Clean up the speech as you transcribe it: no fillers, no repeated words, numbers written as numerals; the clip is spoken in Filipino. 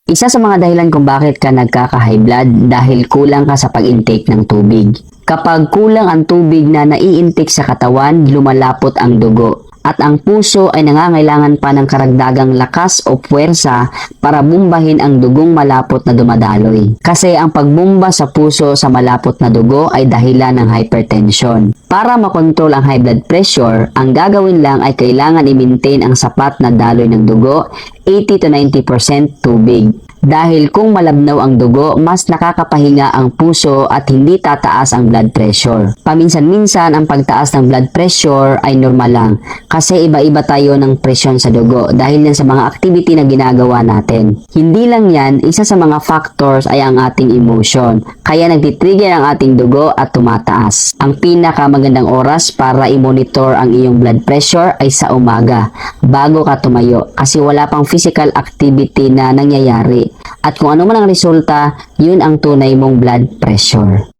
Isa sa mga dahilan kung bakit ka nagkaka-high blood dahil kulang ka sa pag-intake ng tubig. Kapag kulang ang tubig na nai-intake sa katawan, lumalapot ang dugo. At ang puso ay nangangailangan pa ng karagdagang lakas o puwersa para bumbahin ang dugong malapot na dumadaloy. Kasi ang pagbumba sa puso sa malapot na dugo ay dahilan ng hypertension. Para makontrol ang high blood pressure, ang gagawin lang ay kailangan i-maintain ang sapat na daloy ng dugo, 80 to 90% tubig. Dahil kung malabnaw ang dugo, mas nakakapahinga ang puso at hindi tataas ang blood pressure. Paminsan-minsan ang pagtaas ng blood pressure ay normal lang kasi iba-iba tayo ng presyon sa dugo dahil yan sa mga activity na ginagawa natin. Hindi lang yan, isa sa mga factors ay ang ating emotion. Kaya nagtitrigger ang ating dugo at tumataas. Ang pinakamagandang oras para i-monitor ang iyong blood pressure ay sa umaga, bago ka tumayo kasi wala pang physical activity na nangyayari. At kung ano man ang resulta, yun ang tunay mong blood pressure.